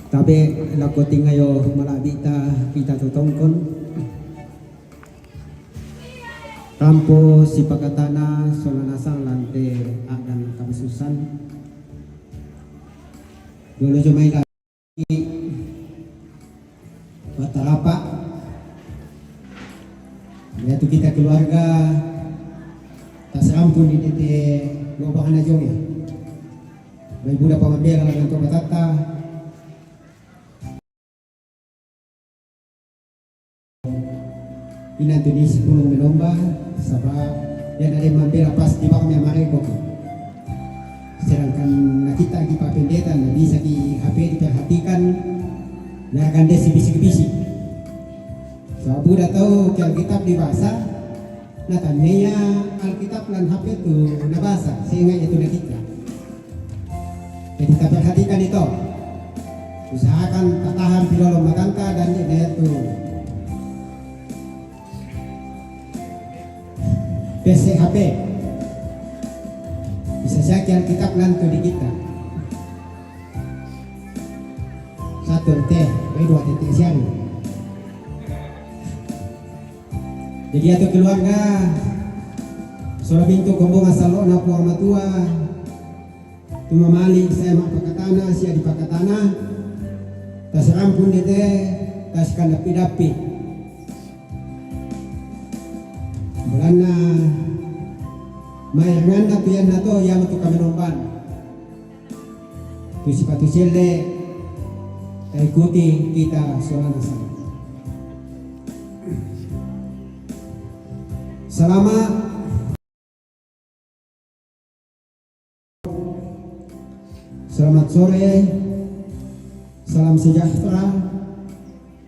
Tabe lakoti ngayo malabita kita tutongkon Rampo si pakatana solanasang lante adan kamususan dulu jumay lagi batarapa yaitu kita keluarga tak serampun di titik lobakan aja ya baik budak pamabela lang to batata inanto ni si punong menomba sabab yan ada mampira pas di bawah kami amareko sedangkan nakita di papendeta na bisa di HP diperhatikan na akan desi bisik-bisik so Buddha tahu ke Alkitab dibahasa nah tanyanya Alkitab dan HP itu nabasa sehingga itu nakita jadi kita perhatikan itu usahakan tatahan di dalam matangka dan itu PCHP bisa saja Alkitab lantu di kita satu teh dua titik siang jadi atau keluarga soal bintu kombong asal lo napu amatua tuma mali saya mak pakatana sia di pakatana tas rampun dete tas kandapi-dapi bulana mayangan na tuyan na to yang untuk kami nomban tu sifat sile ikuti kita soal nasab selamat sore salam sejahtera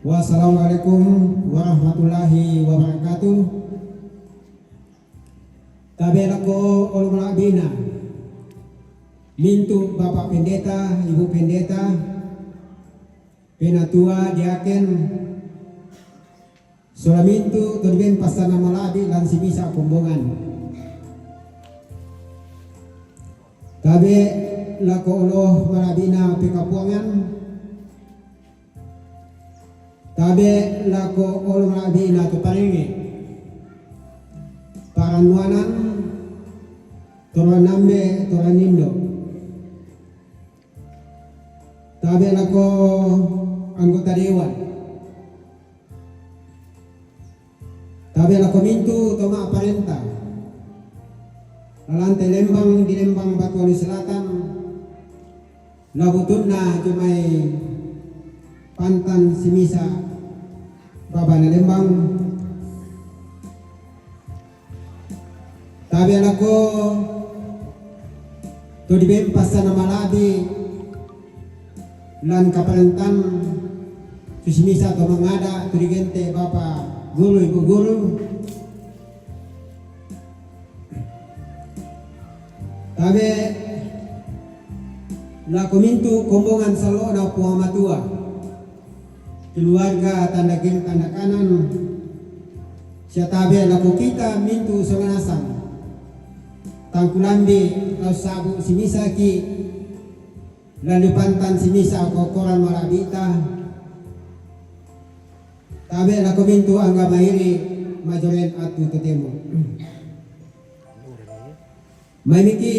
wassalamualaikum warahmatullahi wabarakatuh. Tabela ko ulama bina mintu Bapak Pendeta, Ibu Pendeta, Penatua, Diaken, solamintu turben pasana malabi lan si bisa kumbongan. Tabe lako Allah malabina pekapuangan. tabe lako olong labi na to paringi paranuanan toranambe toranindo tabe lako anggota dewan tabe lako mintu toma aparenta lalante Lembang di Lembang Batuan Selatan labutun na jumai pantan simisa babana Lembang tabi anako to di bempasa na malabi lan kapalentan susimisa to mangada to digente bapa guru ibu guru tabi lako mintu kombongan salo na puamatua keluarga tanda kiri tanda kanan siya tabi lako kita mintu songanasan tangkulambi lau sabu simisaki lalu pantan simisa kokoran marabita tabi lako mintu angga mairi majoren atu tutemo maimiki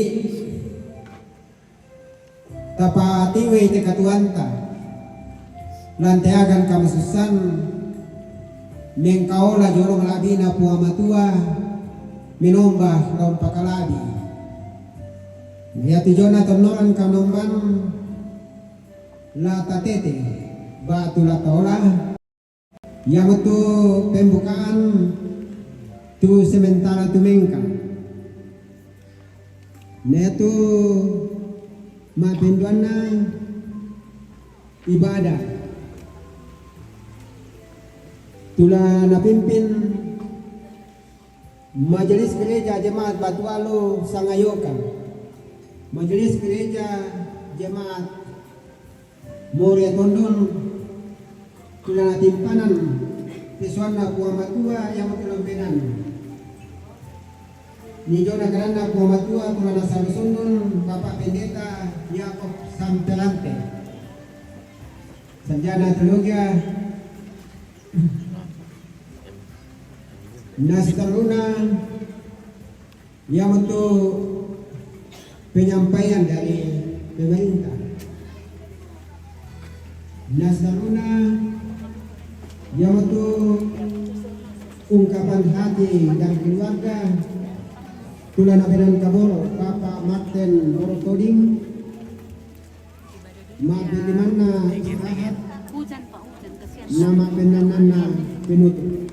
tapa tiwe te katuanta lanteagan kamasusan mengkaola jorong labina puamatua minombah laun pakalabi yati Jonathan noran kanomban la tatete batu la taola yang itu pembukaan tu sementara tu mengka netu mapenduana ibadah tula napimpin Majelis Gereja Jemaat Batualu Sangayoka, Majelis Gereja Jemaat Moria Tondon Tulana Timpanan Piswana Puamatua yang Tulambenan Nijona Karana Puamatua Tulana Salusundun Bapak Pendeta Yakob Sampelante Sarjana Teologia Nasi Taruna yang untuk penyampaian dari pemerintah. Nasi Taruna yang untuk ungkapan hati dan keluarga Tulana Benan Kaboro Bapak Martin Borotoding Mabit di mana nama penanana penutup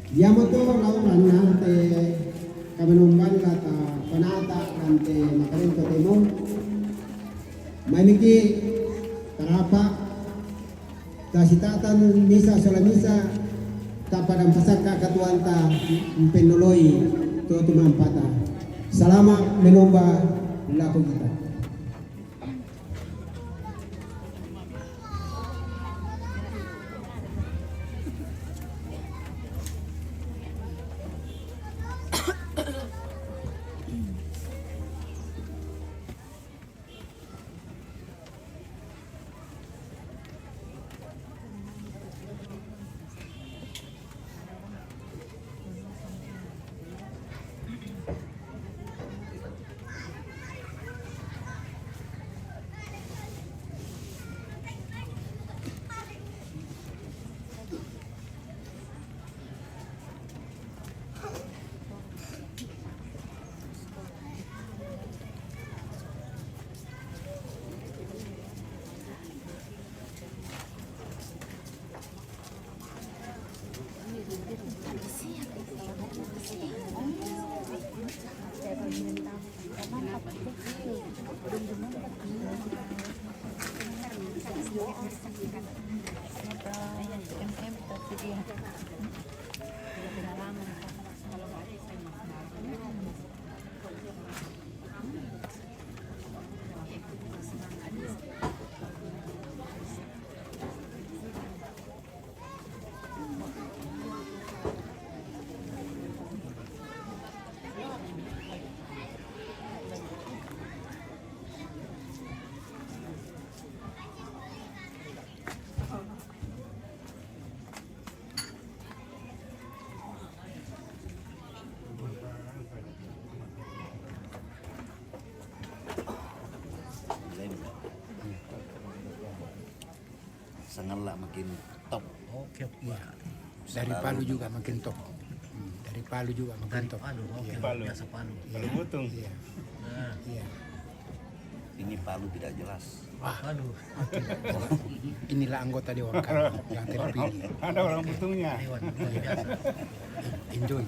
Yamoto lauran nante kamenumban kata panata nante makarento temo maimiki tarapa kasitatan misa sola misa tapadang pasaka katuanta penoloi tu mampata salama menomba laku kita. Sangalak makin top. Oke. Iya. Dari Palu juga makin top. Dari Palu juga makin Dari top. Palu. Oke. Palu. Biasa Palu. Palu Butung. Iya. Nah, Iya. Ini Palu tidak jelas. Palu. Inilah anggota Dewan kami yang terpilih. Ada orang Butungnya. Hewan biasa. Enjoy.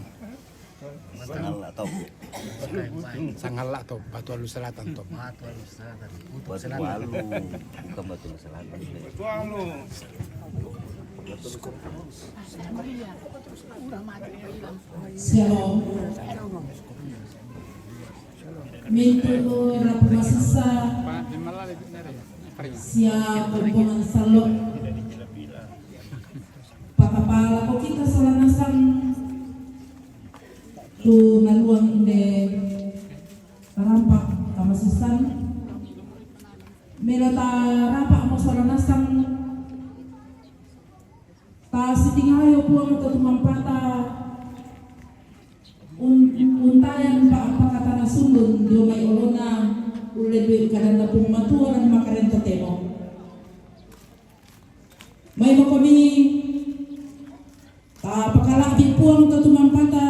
Sangalak top. Baik. Sangalak top, Batu Alus Selatan top. Batu Alus Selatan. Butuh Batu Selatan. Palu, bukan Batu Selatan. Palu. Shalom. Mito rapu masasa siya kumpulan salok pakapala ko kita salanasang tu naluang inde tarampak kamasisan melo tarampak mo salanasang ta sitingayo puang to tumampata untayan pakata na sundon dio may olona uledoy kadan na pong matuan ang makarenta temo may mo kami pakalaki puang to tumampata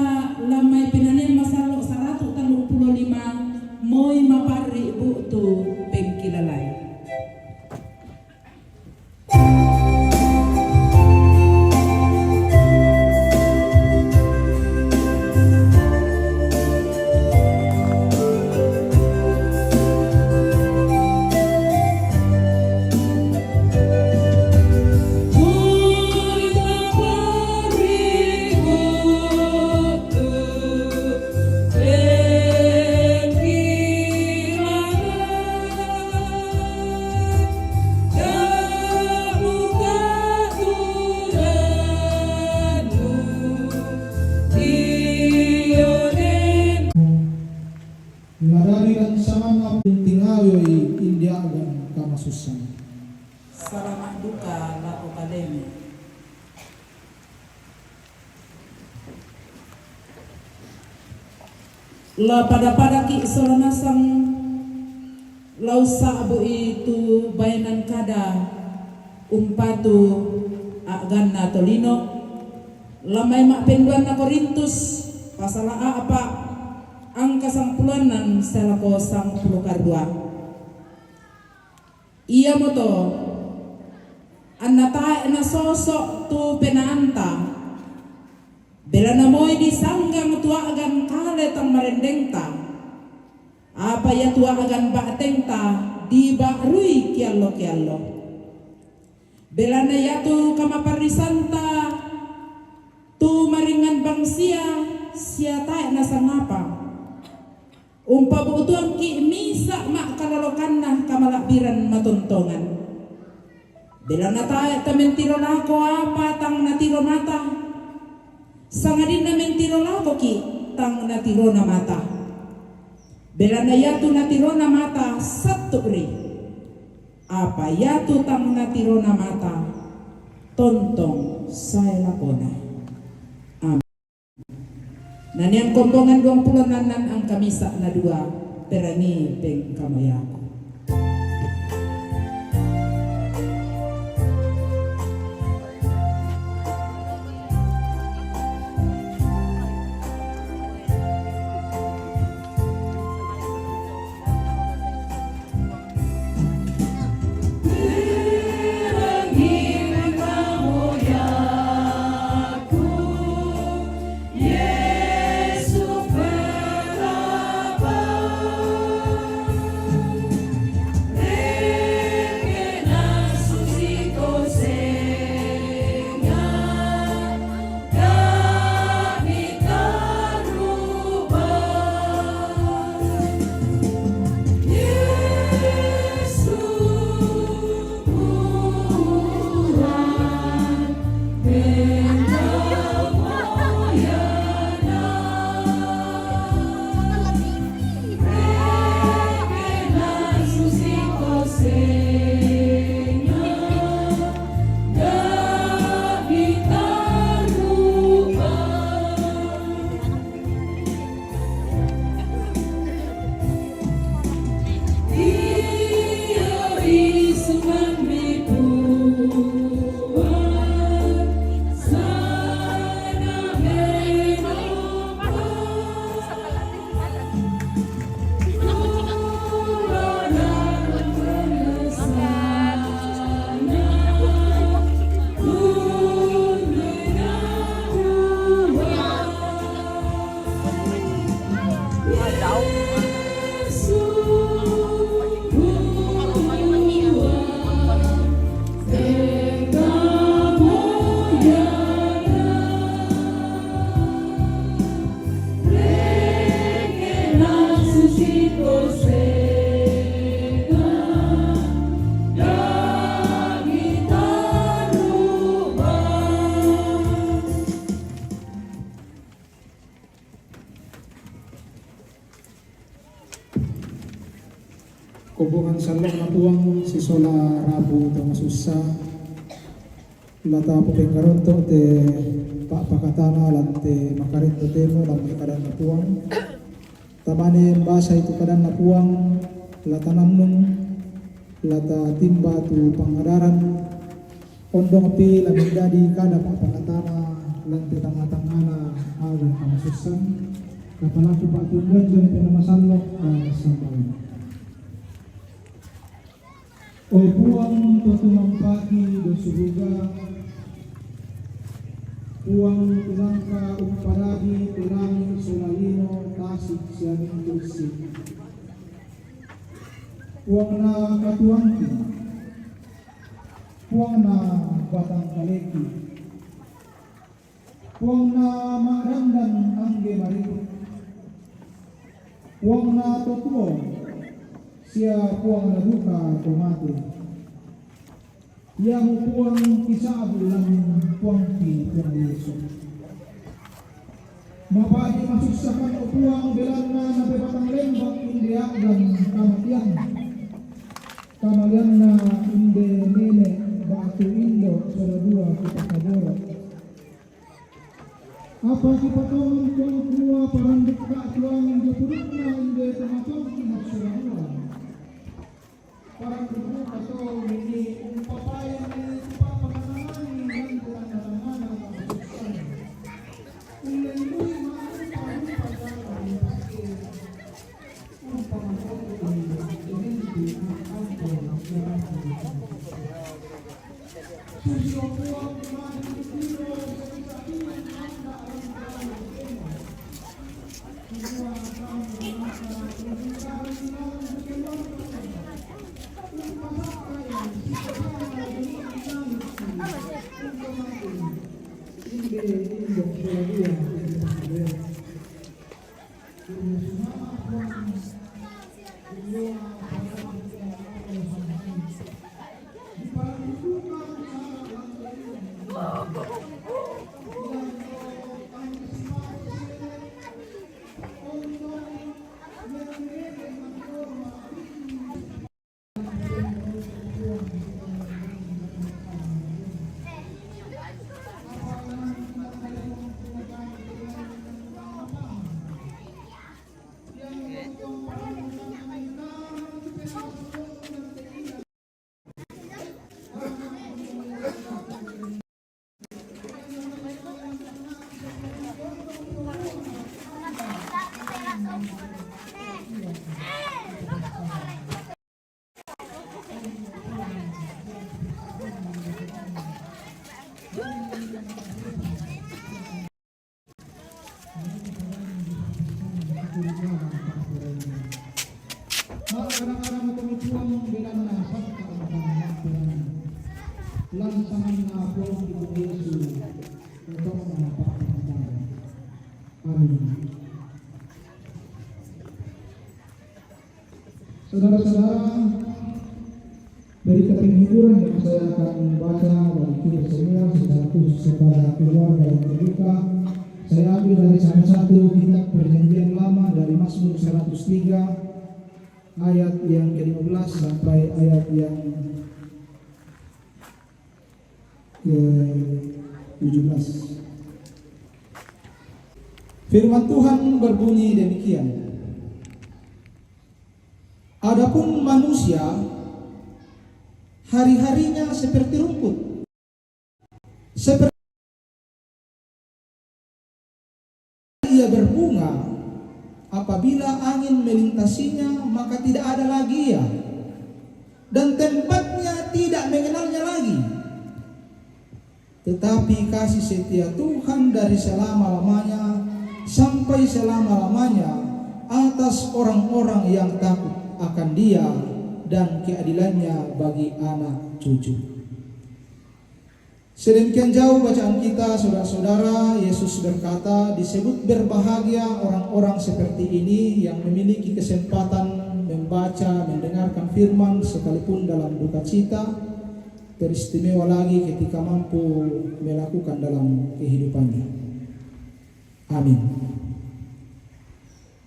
lamay pinanin masalo sa rato 35 moy mapari bu to pengkilalay. Narariran sa mga tingayoy India agan kamasusan. Salamat duka la akademi. La pada ki solanasang lausa abu itu bayanan kada umpatu agan na tolino lamay mapenduan na Korintus pasal apa ang kasangpuluanan sa lako sang pulukardua. Iya mo to, an nata na sosok tu penaanta, bela na mo'y di sanggang tua agan kalet ang marendeng ta, apa ya tua agan baateng ta, di ba rui kialo. Bela na yatu kamaparisan ta, tu maringan bangsia, siya tayo na sangapa. Umpabutuan ki misa mak kalalokan na kamalabiran matuntongan. Bila na tayo tamentiro na ako apa tang natiro mata. Sangadin na mentiro na ako ki tang natiro na mata. Bila na yato natiro na mata satu ri. Apa yato tang natiro na mata tontong saya lakona. Nanian kombongan 26 ang kamisa na dua perani peng kamayako. hubungan salong na puang si sola rabu tamasusa lata po pengkaronto te pakatana lante makarinto temo lamay kadan na puang tamane basa itu kadan na puang lata namnung lata timba tu pangadaran ondong api lamang dadi kada pakatana lante tanga-tangana agan kamasusan kapalaku pak tungguan jom penamasalok sampai o buang totumang pagi do subuga buang tunangka umparagi tunang solalino tasik sianing kursi buang na katuangki buang na batang kaleki buang na marandan angge maribu buang na totuong siya puang na duka tomate yang puang kisabu lang puang puang Yesus mapadi masusahkan o puang belan na nabebatang lembang india dan kamalian na inde nene batu indo sora dua kita kabora apa kipatongan puang kuwa paranduk ka tuang jepuruk na inde tematong kimaksura dua parang grupo atau ini umpapayan ni papangalangan ng pinangalangan ng kabustuhan. Ulay-ulay mga pagpapagalan ng pagkir. Ang pangalangan ng identity ng auto ng pinangalangan. Susyo po ang mga dito sa isabihan ang naaramdaman ng tema. Kaya ang mga kadang-kadang tumituan bilang nasab keamanan lansangan nabong ibu Yesus untuk menapakkan. Amin. Saudara-saudara, dari penghiburan yang saya akan baca dari kita semua secara khusus kepada keluarga yang terluka, saya ambil dari salah satu kitab Perjanjian Lama dari Mazmur 103 ayat yang ke-15 sampai ayat yang ke-17. Firman Tuhan berbunyi demikian. Adapun manusia hari-harinya seperti rumput, seperti ia berbunga, apabila angin melintasinya maka tidak ada lagi ia, dan tempatnya tidak mengenalnya lagi. Tetapi kasih setia Tuhan dari selama-lamanya sampai selama-lamanya atas orang-orang yang takut akan Dia dan keadilannya bagi anak cucu. Sedemikian jauh bacaan kita, saudara-saudara. Yesus berkata, disebut berbahagia orang-orang seperti ini yang memiliki kesempatan membaca, mendengarkan firman sekalipun dalam duka cita. Teristimewa lagi ketika mampu melakukan dalam kehidupannya. Amin.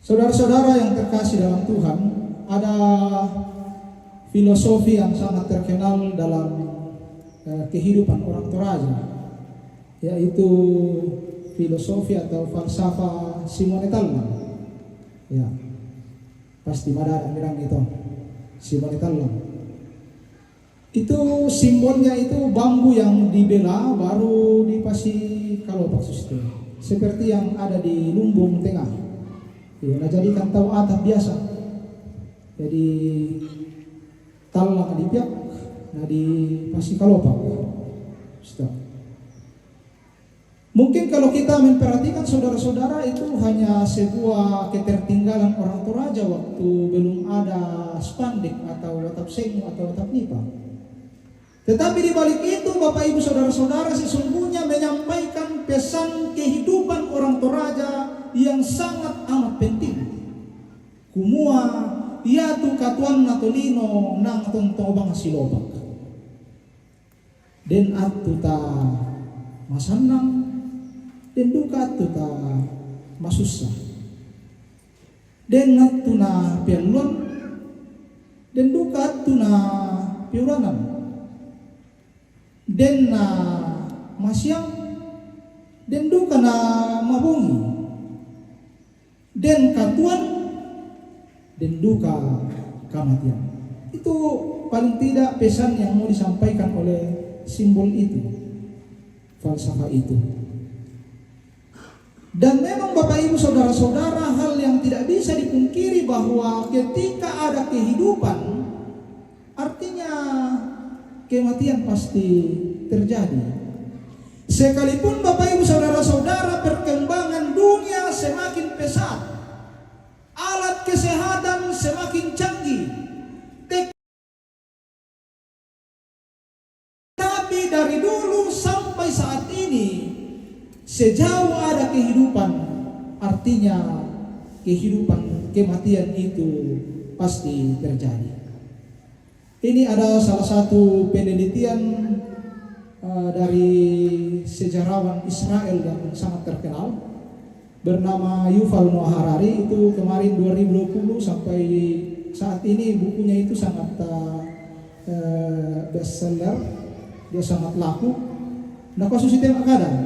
Saudara-saudara yang terkasih dalam Tuhan, ada filosofi yang sangat terkenal dalam kehidupan orang Toraja, yaitu filosofi atau falsafah Simone Talman. Ya, pasti ada bilang itu Simone Talman. Itu simbolnya itu bambu yang dibela baru dipasih kalopak itu, seperti yang ada di lumbung tengah. Ya, nah jadikan tahu atap biasa. Jadi talang di pihak, nah dipasih kalopak. Stop. Mungkin kalau kita memperhatikan saudara-saudara, itu hanya sebuah ketertinggalan orang Toraja waktu belum ada spanduk atau atap sengu atau atap nipa. Tetapi di balik itu Bapak Ibu Saudara-saudara sesungguhnya menyampaikan pesan kehidupan orang Toraja yang sangat amat penting. Kumua ia tu katuan natolino nang tonto bang silobak. Den atu ta masanang, den duka atu ta masusa. Den atu na pialon, den duka atu na piuranan. Den na masyang, den duka na mabungi. Den katuan, den duka kematian. Itu paling tidak pesan yang mau disampaikan oleh simbol itu, falsafah itu. Dan memang Bapak Ibu Saudara-saudara, hal yang tidak bisa dipungkiri bahwa ketika ada kehidupan, artinya kematian pasti terjadi. Sekalipun Bapak Ibu Saudara-saudara perkembangan dunia semakin pesat, alat kesehatan semakin canggih, tapi dari dulu sampai saat ini, sejauh ada kehidupan, artinya kehidupan kematian itu pasti terjadi. Ini ada salah satu penelitian dari sejarawan Israel yang sangat terkenal, bernama Yuval Noah Harari. Itu kemarin 2020 sampai saat ini bukunya itu sangat bestseller, dia sangat laku. Nah kasus itu yang kadang,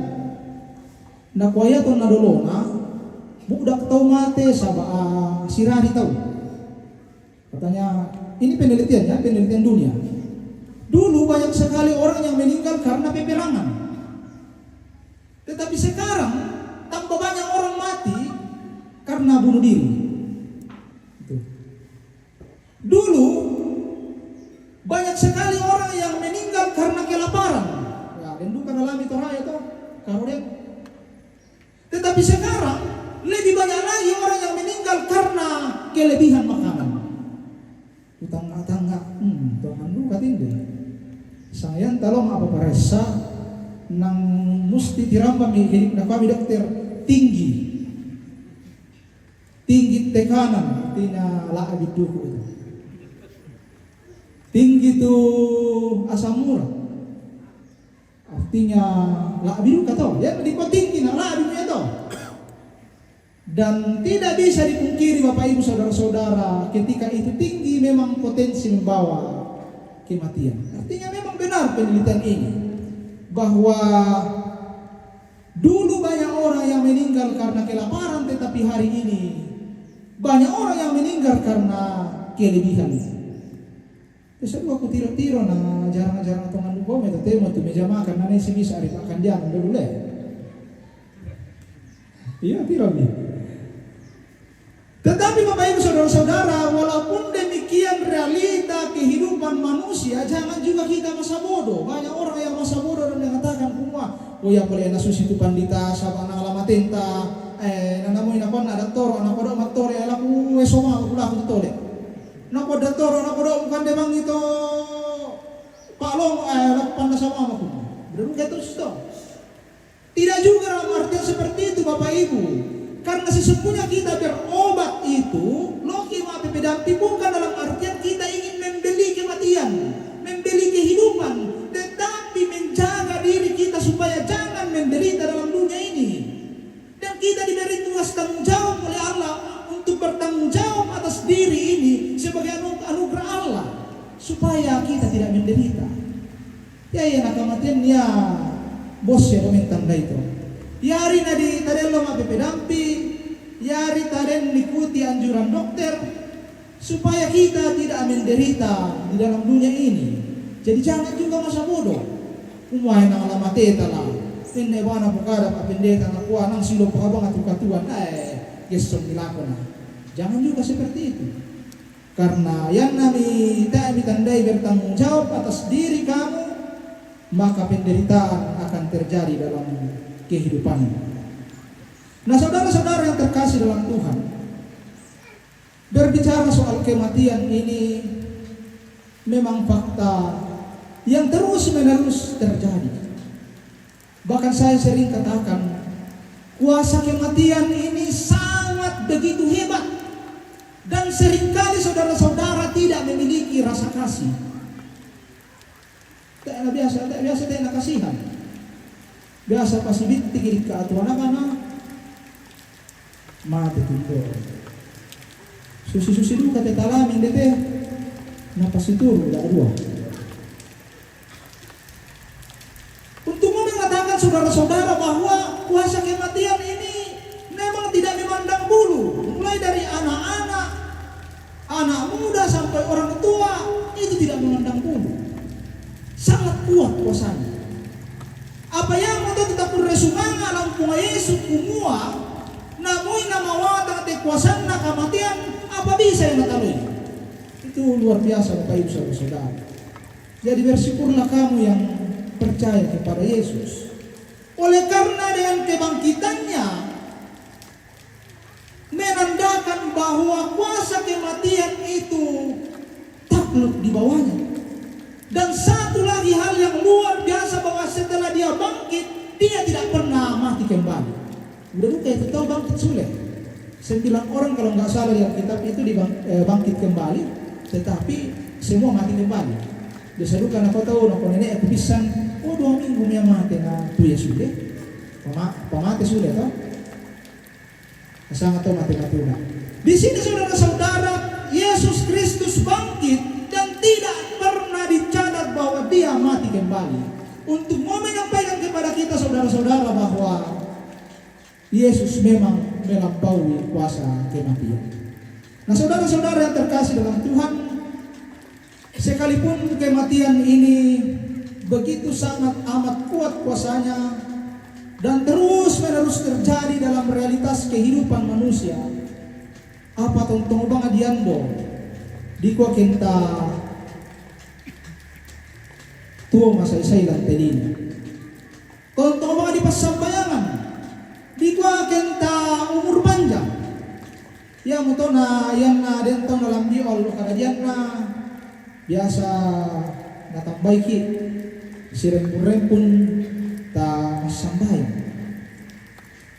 nah kuaya to nadolona, budak tahu mate sabah sirani tahu. Katanya ini penelitiannya, penelitian dunia. Dulu banyak sekali orang yang meninggal karena peperangan, tetapi sekarang tambah banyak orang mati karena bunuh diri. Dulu banyak sekali orang yang meninggal karena kelaparan. Ya, dan bukan alami toraya toh, karoden. Tetapi sekarang lebih banyak lagi orang yang meninggal karena kelebihan makanan. Utang tangga, tuhan lu katinde. Sayang tolong apa paresa nang musti dirambam hidup na kami dokter tinggi tekanan artinya la biduku itu. Tinggi itu asam urat, artinya la bidu kata ya di tinggi na la bidu itu. Dan tidak bisa dipungkiri Bapak Ibu Saudara-saudara, ketika itu tinggi memang potensi membawa kematian. Artinya memang benar penelitian ini, bahwa dulu banyak orang yang meninggal karena kelaparan, tetapi hari ini banyak orang yang meninggal karena kelebihan. Terus aku tiro-tiro na jarang-jarang atau nganu bom itu tema tu meja makan na nasi bisa ari makan jangan dulu le. Iya tiro nih. Tetapi Bapak Ibu Saudara-saudara, walaupun demikian realita kehidupan manusia, jangan juga kita masa bodoh. Banyak orang yang masa bodoh dan mengatakan semua, oh ya boleh nasus itu pandita sama nang lamatenta, nanamu inakon ada toro, anak kodok matore, alaku esoma aku lah tole. Nak kodok toro, nak kodok bukan demang itu Pak Long, panda sama aku. Belum gitu sudah. Tidak juga dalam artian seperti itu Bapak Ibu. Karena sesungguhnya kita berobat itu loki maaf pedampi bukan dalam artian kita ingin membeli kematian, membeli kehidupan, tetapi menjaga diri kita supaya jangan menderita dalam dunia ini. Dan kita diberi tugas tanggung jawab oleh Allah untuk bertanggung jawab atas diri ini sebagai anugerah Allah. kaptennya bos ya domen tanda itu. Yari nadi tadello ma pedampi, yari taden ikuti anjuran dokter supaya kita tidak menderita di dalam dunia ini. Jadi jangan juga masa bodoh. Umay nang alamateta lah. Sine bana bukada kapendeta na kuha nang silo pakabang at katuan. Yesus dilakon na. Jangan juga seperti itu. Karena yang nami tandai bertanggung jawab atas diri kamu, maka penderitaan akan terjadi dalam kehidupanmu. Nah, saudara-saudara yang terkasih dalam Tuhan, berbicara soal kematian ini memang fakta yang terus-menerus terjadi. Bahkan saya sering katakan, kuasa kematian ini sangat begitu hebat. Dan seringkali saudara-saudara tidak memiliki rasa kasih. Tak biasa tak kasihan. Biasa pasibit tigil ke atuan apa mati tuh. Susi duka tetalamin dete. Napas itu udah dua. Untuk mengatakan saudara-saudara bahwa kuasa kematian ini memang tidak memandang bulu, mulai dari anak-anak, anak muda sampai orang tua, itu tidak memandang bulu. Sangat kuat kuasanya. Apa yang mau tetap beresumanga lampung Yesus kumua, namun nama wata te kuasana kematian apa bisa yang natalui? Itu luar biasa Bapak Ibu Saudara. Jadi bersyukurlah kamu yang percaya kepada Yesus. Oleh karena dengan kebangkitannya menandakan bahwa kuasa kematian itu takluk di bawahnya. Dan satu lagi hal yang luar biasa bahwa setelah dia bangkit, dia tidak pernah mati kembali. Udah duka itu tahu bangkit sulit. 9 orang kalau nggak salah di Alkitab itu bangkit kembali, tetapi semua mati kembali. Biasa duka nak tahu nak nenek aku pisang, 2 minggu dia mati nah tu ya sudah, pamati sudah toh. Sangat tahu mati udah. Di sini saudara-saudara, Yesus Kristus bangkit dan tidak pernah dicatat bahwa dia mati kembali. Untuk mau menyampaikan kepada kita saudara-saudara bahwa Yesus memang melampaui kuasa kematian. Nah, saudara-saudara yang terkasih dalam Tuhan, sekalipun kematian ini begitu sangat amat kuat kuasanya dan terus-menerus terjadi dalam realitas kehidupan manusia, apa tontong bang adiando di kuah kenta tua masa isay lang telina tontong bang di pasambayangan di kuah kenta umur panjang ya mo to na yan na dento na lambiol kada diyan na biasa natambay ki sirempun ta sambayan.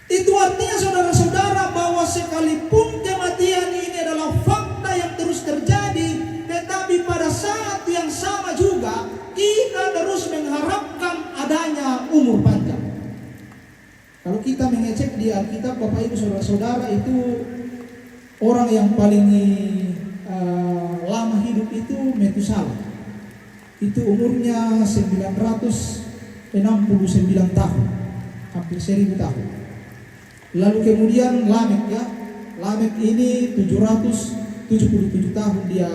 Itu artinya saudara-saudara bahwa sekalipun kematian ini adalah fakta yang terus terjadi, tetapi pada saat yang sama juga kita terus mengharapkan adanya umur panjang. Kalau kita mengecek di Alkitab Bapak Ibu Saudara-saudara, itu orang yang paling lama hidup itu Metusalah. Itu umurnya 969 tahun, hampir 1000 tahun. Lalu kemudian Lamek ya, Lamek ini 777 tahun dia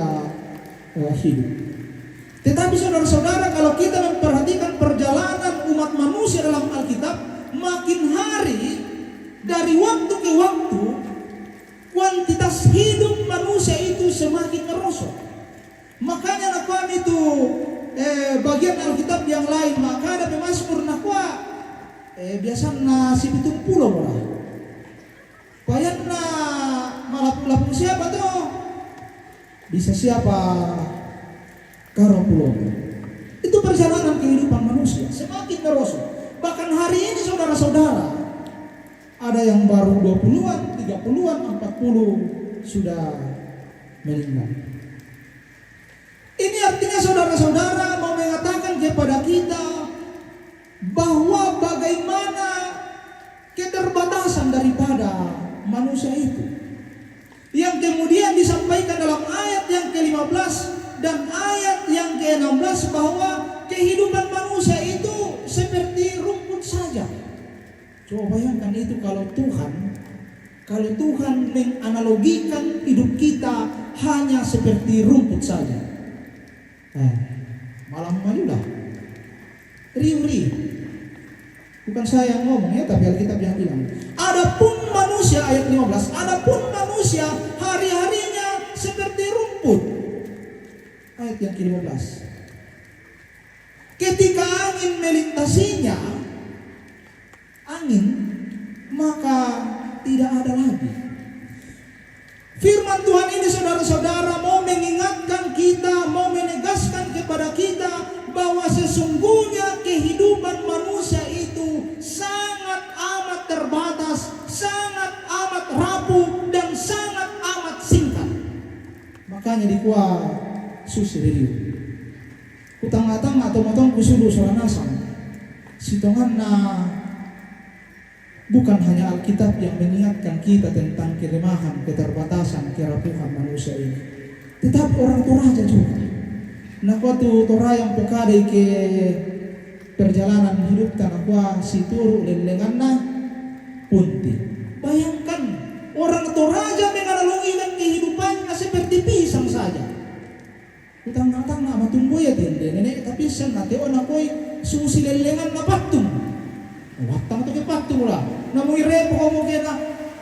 hidup. Tetapi saudara-saudara, kalau kita memperhatikan perjalanan umat manusia dalam Alkitab, makin hari dari waktu ke waktu kuantitas hidup manusia itu semakin merosot. Makanya nakuan itu bagian Alkitab yang lain, maka ada Mazmur nakwa biasanya si 70 orang. Bayan na malapulapun siapa tuh? Bisa siapa? Karopulo. Itu perjalanan kehidupan manusia semakin merosot. Bahkan hari ini saudara-saudara, ada yang baru 20-an, 30-an, 40 sudah meninggal. Ini artinya saudara-saudara mau mengatakan kepada kita bahwa bagaimana keterbatasan daripada manusia itu, yang kemudian disampaikan dalam ayat yang ke-15 dan ayat yang ke-16 bahwa kehidupan manusia itu Coba bayangkan itu kalau Tuhan menganalogikan hidup kita hanya seperti rumput saja. Malam malulah. Riuh. Bukan saya yang ngomong ya, tapi Alkitab yang bilang. Adapun manusia, ayat 15, adapun manusia hari-harinya seperti rumput. Ayat yang ke-15. Ketika angin melintasinya, maka tidak ada lagi. Firman Tuhan ini saudara-saudara mau mengingatkan kita, mau menegaskan kepada kita bahwa sesungguhnya kehidupan manusia itu sangat amat terbatas, sangat amat rapuh, dan sangat amat singkat. Makanya dikuah susi diri. Utang-atang atau motong kusudu soranasang. Sitongan na bukan hanya Alkitab yang mengingatkan kita tentang kelemahan, keterbatasan, kerapuhan manusia ini, tetapi orang Toraja juga. Nah, waktu Toraya yang pokadai ke perjalanan hidup tanah si turu lenganna punti. Bayangkan orang Toraja menganalogikan kehidupannya seperti pisang saja. Utang-atang na matumbo ya tende nenek tapi sen nate ona koi susi lengan na patung. Watang to ke patung lah. Namun irepo ko mo kena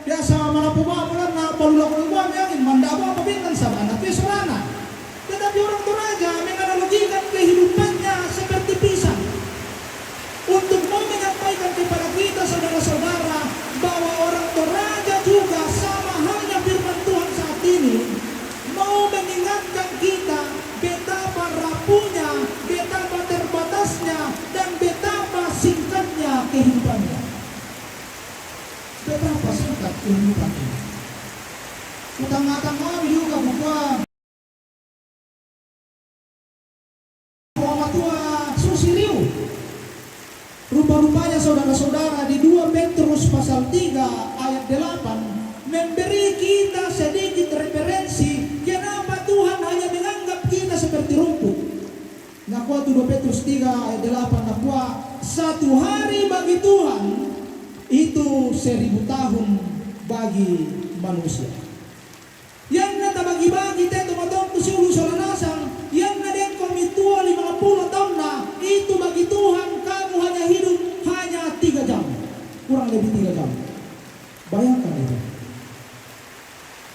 biasa mana pumamulan na palula ko mo yang manda apa pabingan sa anak pesorana. Tetapi orang Toraja menganalogikan kehidupannya seperti pisang. Untuk mau menyampaikan kepada kita saudara-saudara bahwa orang Toraja juga sama halnya firman Tuhan saat ini mau mengingatkan kita betapa rapuhnya, betapa terbatasnya, dan betapa singkatnya kehidupannya. Betapa singkat kehidupannya. Utang-atang kami juga buka rupa-rupanya saudara-saudara di 2 Petrus pasal 3 ayat 8 memberi kita sedikit referensi kenapa Tuhan hanya menganggap kita seperti rumput. Nakwa 2 Petrus 3 ayat 8 nakwa satu hari bagi Tuhan itu 1000 tahun bagi manusia. Yang nata bagi-bagi teto matong kusulu solanasang yang nadeng komitua 50 tahun na itu bagi Tuhan kamu hanya hidup hanya 3 jam, kurang lebih 3 jam. Bayangkan itu.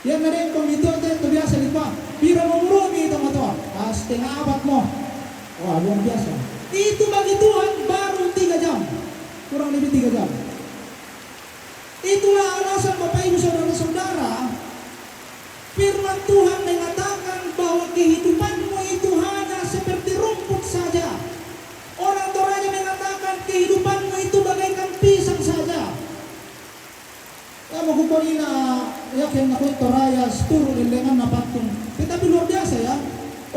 Yang nadeng komitua teto biasa lipa pira mengurumi itu motor setengah abad mo. Wah luar biasa. Itu bagi Tuhan baru 3 jam, kurang lebih 3 jam. Itulah alasan Bapak Ibu saudara-saudara, firman Tuhan mengatakan bahwa kehidupanmu itu hanya seperti rumput saja. Orang Toraja mengatakan kehidupanmu itu bagaikan pisang saja. Ya mau kukulina, ya kena kuit Toraya seturu lengan napatung. Tetapi luar biasa ya.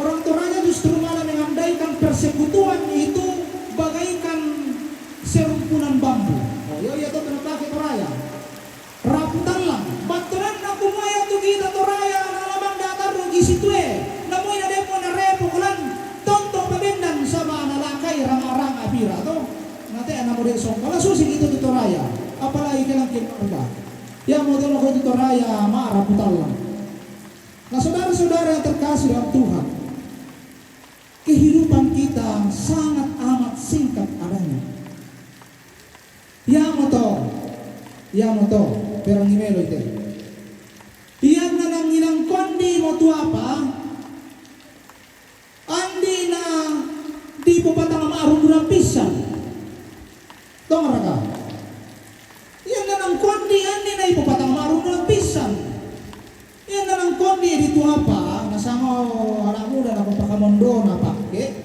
Orang Toraja justru malah mengandaikan persekutuan itu bagaikan serumpunan bambu. Oh iya itu kenapa ke Toraya? Raputan lang. Baturan na kumaya tu kita Toraya nalamang datar rugi situe. Namoy na depo na repo kulan tontong pabendan sama analakay rang-arang abira to. Nate ana mo resong kala susig itu di Toraya. Apalagi kelang kinarga. Yang mo dono ko di Toraya maaraputan lang. Nah saudara-saudara yang terkasih dalam Tuhan, kehidupan kita sangat amat singkat adanya. Ya moto, perang imelo ite. Iyan na nang ilang kondi mo tu apa? Andi na di po patang maarong ng pisan. Tong raga. Iyan na nang kondi andi na ipo patang maarong ng pisan. Iyan na nang kondi di tu apa? Nasama anak muda na papakamondo na pakke.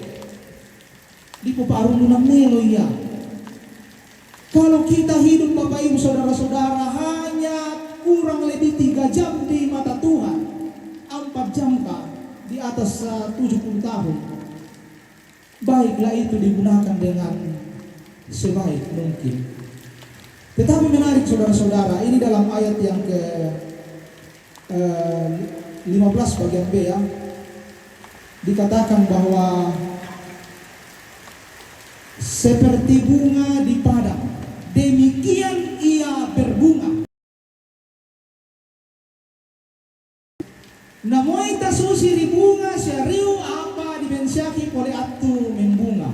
Di po paarong ng melo iya. Kalau kita hidup Bapak Ibu saudara-saudara hanya kurang lebih 3 jam di mata Tuhan, 4 jam kah di atas 70 tahun, baiklah itu digunakan dengan sebaik mungkin. Tetapi menarik saudara-saudara, ini dalam ayat yang ke 15 bagian B ya, dikatakan bahwa seperti bunga di padang, demikian Namoy tasusi ribunga syariu apa dibensyaki oleh atu membunga.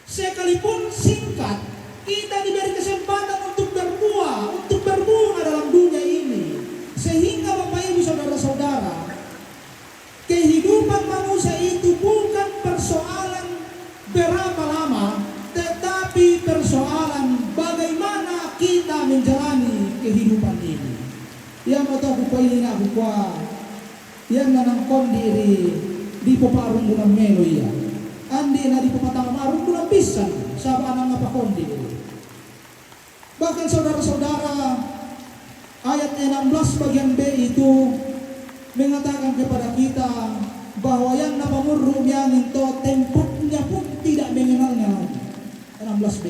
Sekalipun singkat, kita diberi kesempatan untuk berbuah, untuk berbunga dalam dunia ini. Sehingga Bapak Ibu Saudara-saudara, kehidupan manusia itu bukan persoalan berapa lama, tetapi persoalan bagaimana kita menjalani kehidupan ini. Yang atau aku ini aku yang nanangkon diri di peparung bulan melo ya. Andi na di pepatang marung bulan pisan sama anak ngapakon diri. Bahkan saudara-saudara, ayat 16 bagian B itu mengatakan kepada kita bahwa yang napamurru yang itu tempatnya pun tidak mengenalnya lagi. 16b.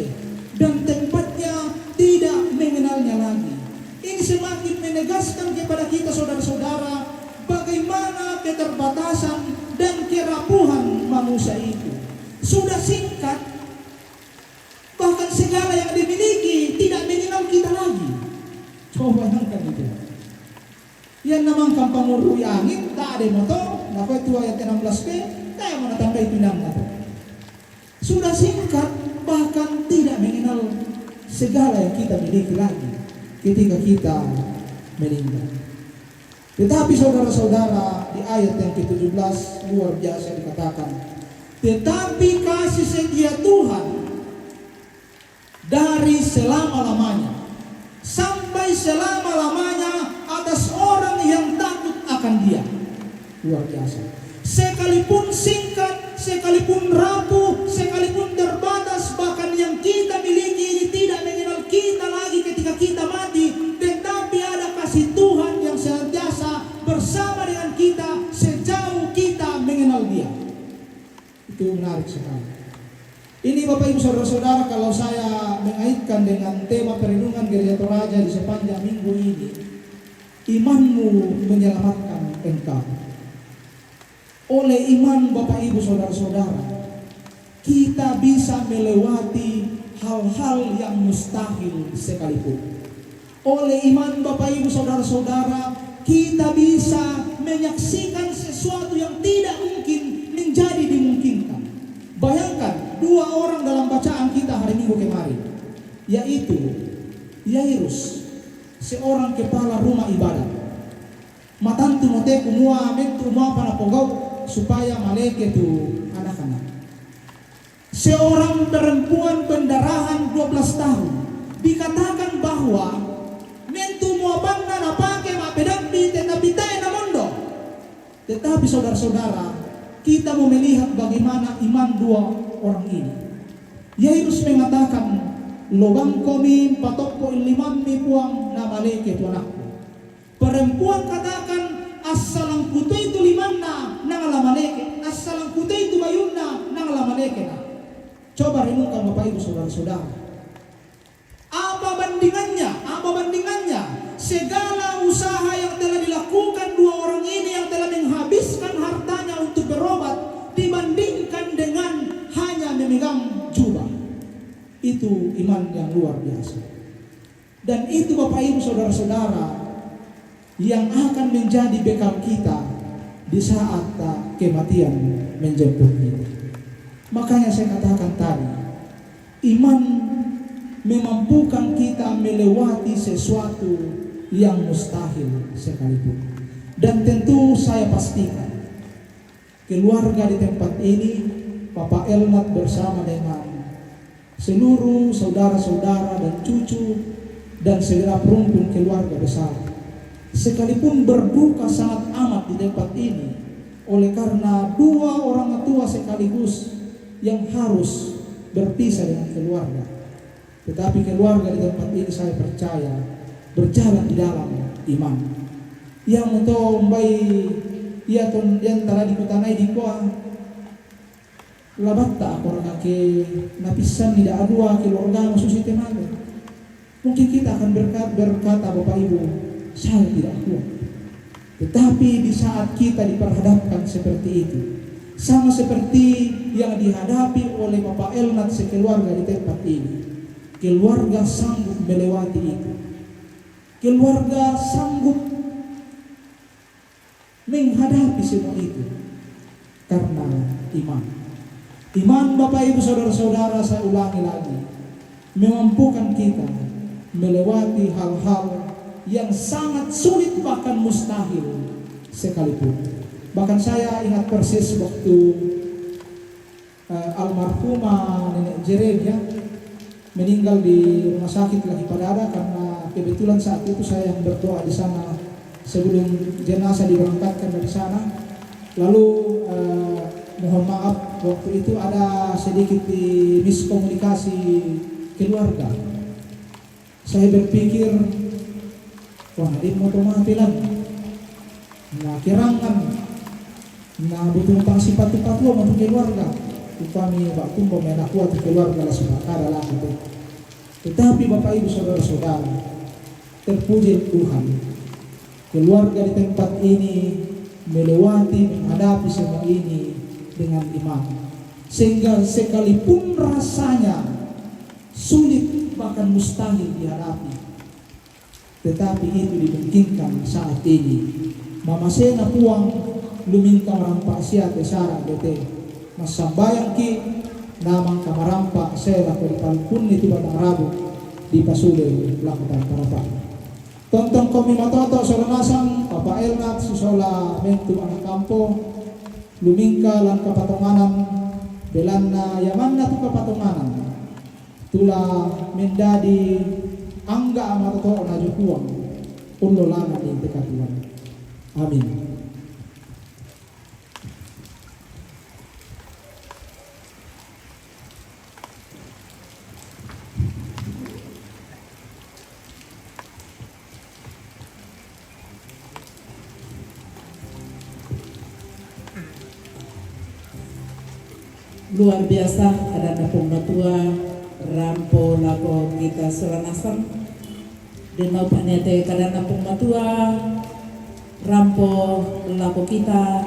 Dan tempatnya tidak mengenalnya lagi. Ini semakin menegaskan kepada kita saudara-saudara bagaimana keterbatasan dan kerapuhan manusia itu. Sudah singkat, bahkan segala yang dimiliki tidak mengenal kita lagi. Coba bayangkan itu. Yang namanya pangurui angin tak ada motor, apa itu ayat 16b, tak yang menatangkai pinang itu. Sudah singkat, bahkan tidak mengenal segala yang kita miliki lagi ketika kita meninggal. Tetapi saudara-saudara, di ayat yang ke-17 luar biasa dikatakan, tetapi kasih setia Tuhan dari selama-lamanya sampai selama-lamanya atas orang yang takut akan Dia. Luar biasa. Sekalipun singkat, sekalipun rapuh, sekalipun terbatas, bahkan yang kita miliki ini tidak mengenal kita lagi ketika kita mati, tetapi ada kasih Tuhan yang senantiasa bersama dengan kita sejauh kita mengenal Dia. Itu menarik sekali. Ini Bapak Ibu Saudara-saudara, kalau saya mengaitkan dengan tema perenungan Gereja Toraja di sepanjang minggu ini, imanmu menyelamatkan engkau. Oleh iman Bapak Ibu Saudara-saudara, kita bisa melewati hal-hal yang mustahil sekalipun. Oleh iman Bapak Ibu Saudara-saudara, kita bisa menyaksikan sesuatu yang tidak mungkin menjadi dimungkinkan. Bayangkan dua orang dalam bacaan kita hari Minggu kemarin, yaitu Yairus, seorang kepala rumah ibadat. Matantu moteku mua mentu mua panapogau supaya maleke tu anak-anak. Seorang perempuan pendarahan 12 tahun dikatakan bahwa mentu mua panna napake mapedampi tetapi tae namondo. Tetapi saudara-saudara, kita mau melihat bagaimana iman dua orang ini. Yairus mengatakan, lobang komi patokko ilimammi puang namaleke tu anakku. Perempuan katakan, asalang kutu itu limanna nangalamaleke, asalang kutu itu bayunna nangalamaleke na. Coba renungkan Bapak Ibu Saudara-saudara. Apa bandingannya? Apa bandingannya? Segala usaha yang telah dilakukan dua orang ini yang telah menghabiskan hartanya untuk berobat dibandingkan dengan hanya memegang jubah. Itu iman yang luar biasa. Dan itu Bapak Ibu Saudara-saudara yang akan menjadi bekal kita di saat kematian menjemput kita. Makanya saya katakan tadi, iman memampukan kita melewati sesuatu yang mustahil sekalipun. Dan tentu saya pastikan keluarga di tempat ini, Bapak Elnat bersama dengan seluruh saudara-saudara dan cucu dan segenap rumpun keluarga besar, sekalipun berduka sangat amat di tempat ini oleh karena dua orang tua sekaligus yang harus berpisah dengan keluarga. Tetapi keluarga di tempat ini saya percaya berjalan di dalam iman. Yang untuk ia ton yang telah dikutanai di kuah labatta orang kaki napisan tidak adua keluarga musuh tenaga. Mungkin kita akan berkata Bapak Ibu, saya tidak kuat. Tetapi di saat kita diperhadapkan seperti itu, sama seperti yang dihadapi oleh Bapak Elnat sekeluarga di tempat ini, keluarga sanggup melewati itu. Keluarga sanggup menghadapi semua itu karena iman. Iman Bapak Ibu Saudara-saudara, saya ulangi lagi, memampukan kita melewati hal-hal yang sangat sulit bahkan mustahil sekalipun. Bahkan saya ingat persis waktu almarhumah Nenek Jeremia meninggal di rumah sakit lagi Padada, karena kebetulan saat itu saya yang berdoa di sana sebelum jenazah diberangkatkan dari sana. Lalu mohon maaf waktu itu ada sedikit miskomunikasi keluarga. Saya berpikir, wah dia mau mati lagi, nah kirangan, nah butuh pangsi patu-patu untuk keluarga. Kami Pak Kumbo menakuat keluarga lah sebakara lah gitu. Tetapi Bapak Ibu Saudara-saudara, terpuji Tuhan, keluarga di tempat ini melewati menghadapi semua ini dengan iman, sehingga sekalipun rasanya sulit bahkan mustahil dihadapi, tetapi itu dimungkinkan saat ini. Mama sena puang luminta marampa siya tesara dote masambayang ki namang kamarampa sela ko palpun itu batang rabu di pasule lakukan parapa. Tontong kami matoto soranasang Papa Elnat susola mentu anak kampo lumingka lan kapatonganan belanna yamanna tu kapatonganan tula mendadi angga amatoto najukuang ulo lana di tekatuan. Amin. Luar biasa ada napong natua rampo lako kita selanasang denau panete kada napong natua rampo lako kita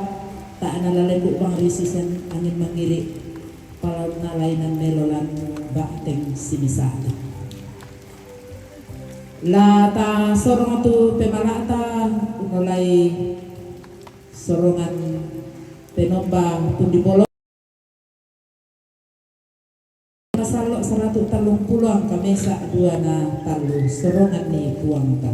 tak nalalenduk bang risisen angin mangiri palau nalainan melolan bakteng simisada lata sorong tu pemalata mulai sorongan penomba pundi bolo masalok 130 kamesa dua na talu sorongan ni puang ta.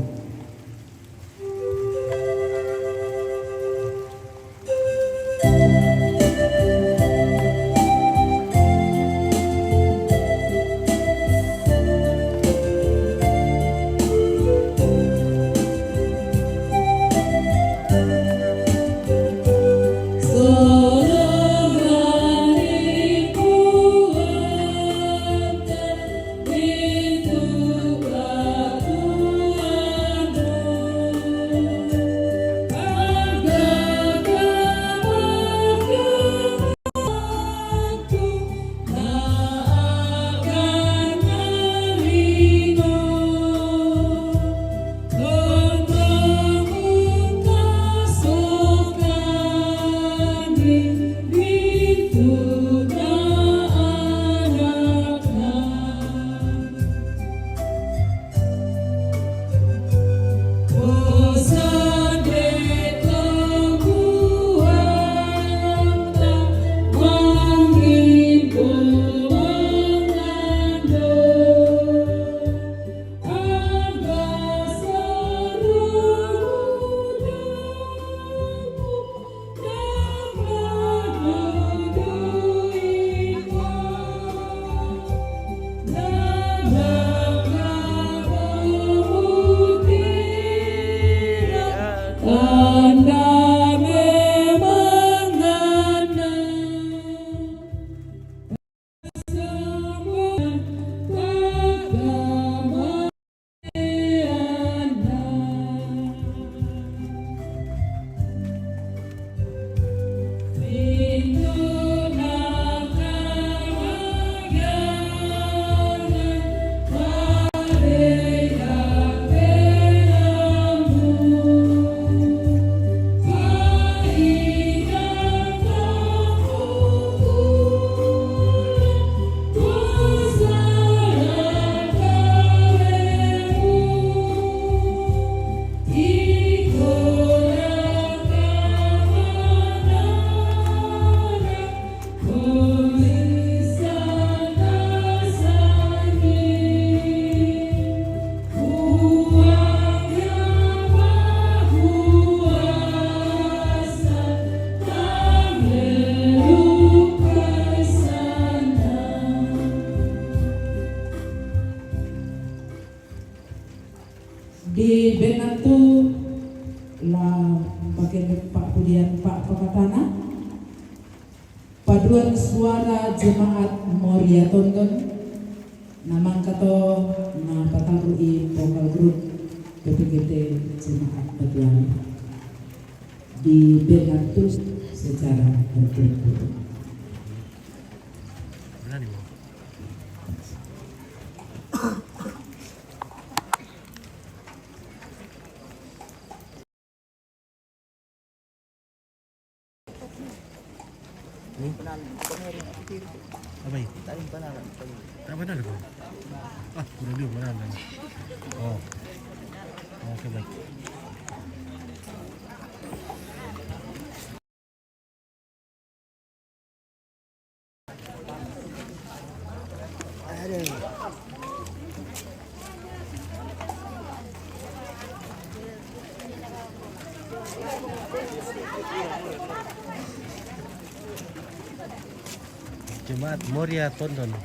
Itu aku Di Benatu la pakai Pak Budian Pak Pakatana, paduan suara jemaat Moria Tonton, namang kato na patarui vokal group PPGT jemaat paduan di Benatu secara berturut-turut. Berani mau. Apa ini? Tak benar kau. Ah, kurang dia benar. Oh. Oke baik. Jemaat Moria Tonton.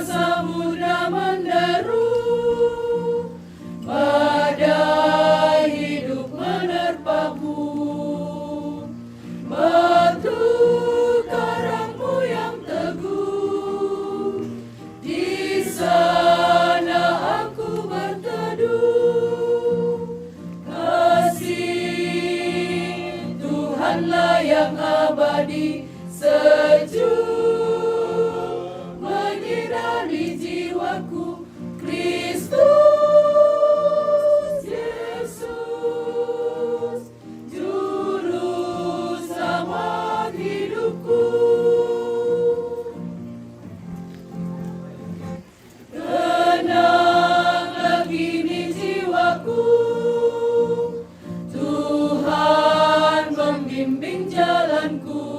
Samudra menderu, badai hidup menerpamu, batu karangmu yang teguh, di sana aku berteduh. Kasih Tuhanlah yang abadi, sejuk menyinari jiwaku. Kristus Yesus, juru selamat hidupku. Tenanglah kini jiwaku, Tuhan membimbing jalanku.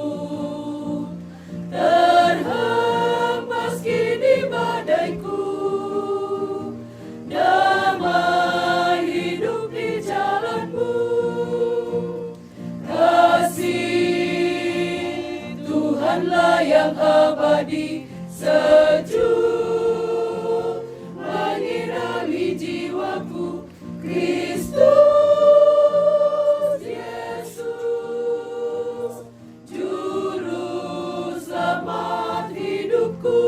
Terhempas kini badaiku, damai hidup di jalanmu. Kasih Tuhanlah yang abadi, sejuk menyinari jiwaku. Kristus Yesus, juru selamat hidupku.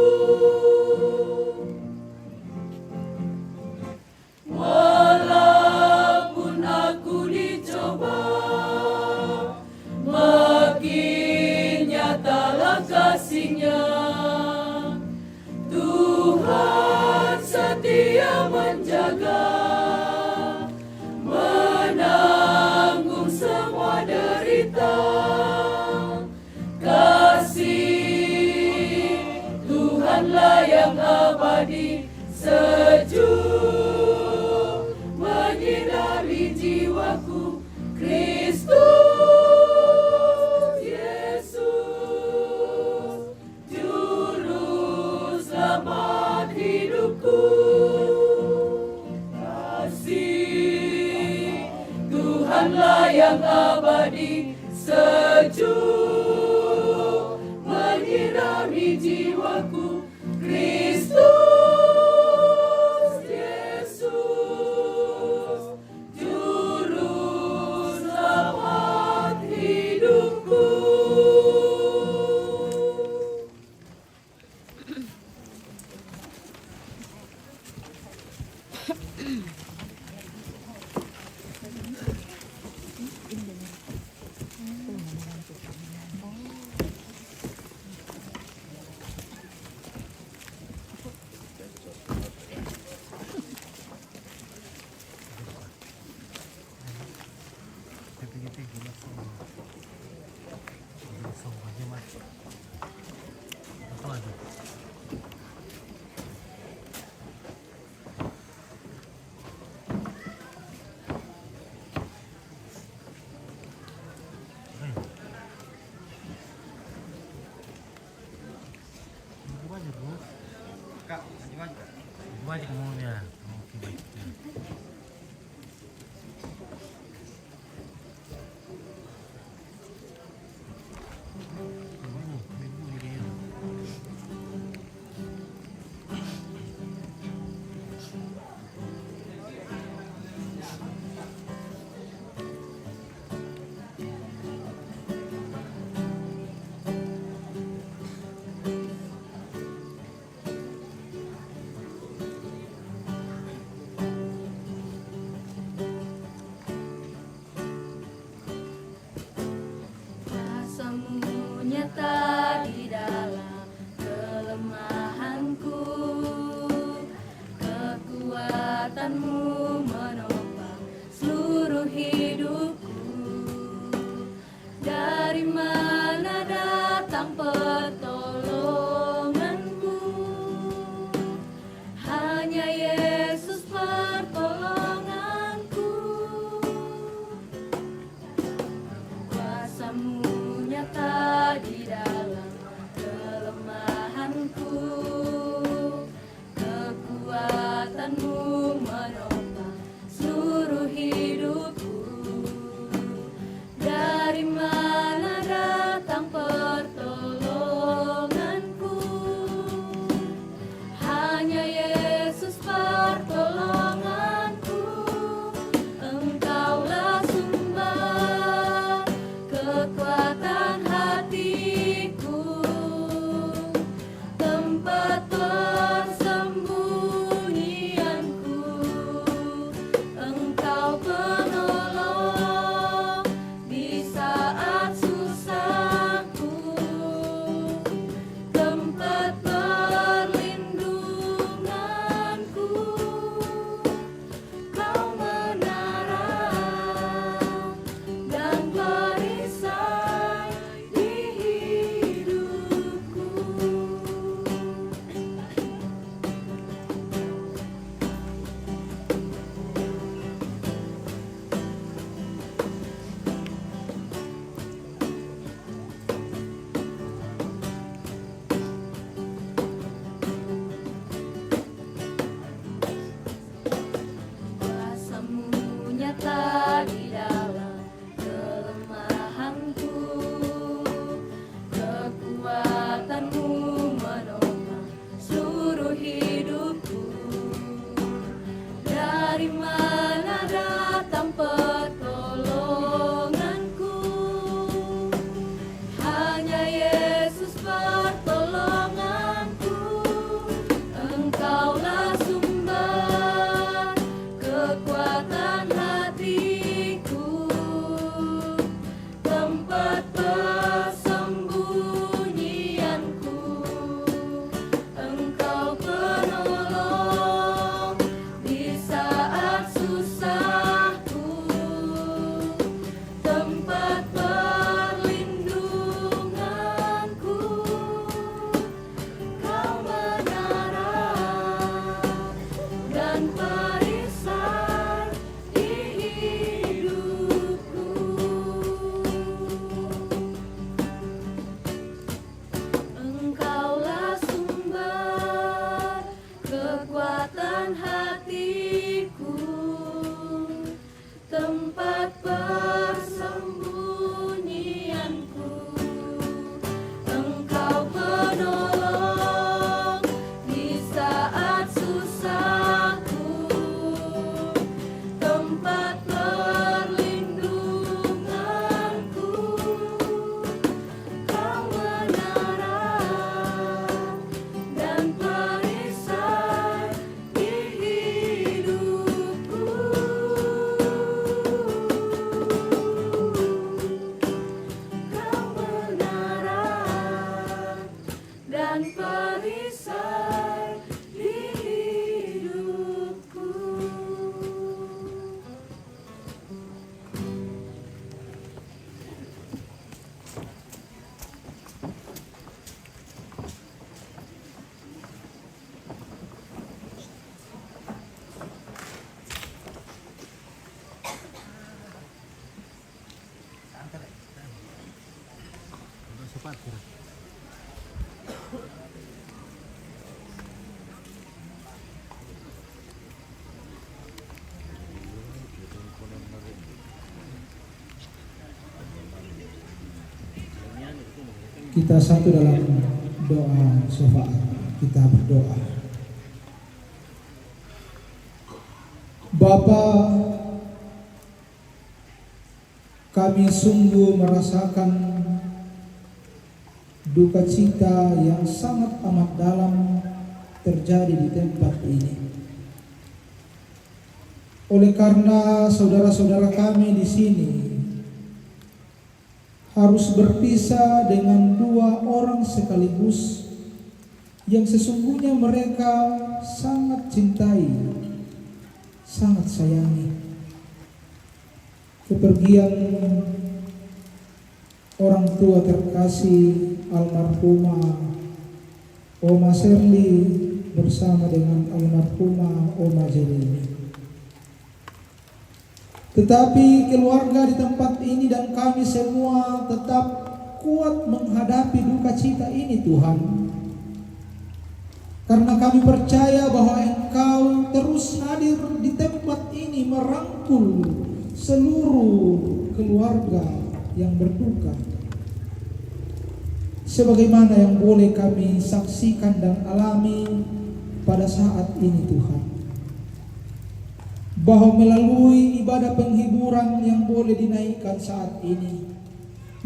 Walaupun aku dicoba, makin nyatalah kasih-Nya. Tuhan setia menjaga, menanggung semua derita. Kasih Tuhanlah yang abadi, sejuk menyinari jiwaku. Kristus Yesus, juru selamat hidupku. Kasih Tuhanlah yang abadi, sejuk menyinari jiwaku. Kristus Yesus, juru selamat hidupku. langsung aja mas. Apa lagi? Ini aja bro. Kak, gimana? Gua aja ngomongnya. Oke baik. Ibu, ibu ini. cepat kurang. Kita satu dalam doa syafaat. Kita berdoa. Bapa, kami sungguh merasakan duka cita yang sangat amat dalam terjadi di tempat ini. Oleh karena saudara-saudara kami di sini harus berpisah dengan dua orang sekaligus yang sesungguhnya mereka sangat cintai, sangat sayangi. Kepergian orang tua terkasih almarhumah Oma Serli bersama dengan almarhumah Oma Jelini. Tetapi keluarga di tempat ini dan kami semua tetap kuat menghadapi duka cita ini, Tuhan. Karena kami percaya bahwa Engkau terus hadir di tempat ini merangkul seluruh keluarga yang berduka. Sebagaimana yang boleh kami saksikan dan alami pada saat ini, Tuhan. Bahwa melalui ibadah penghiburan yang boleh dinaikkan saat ini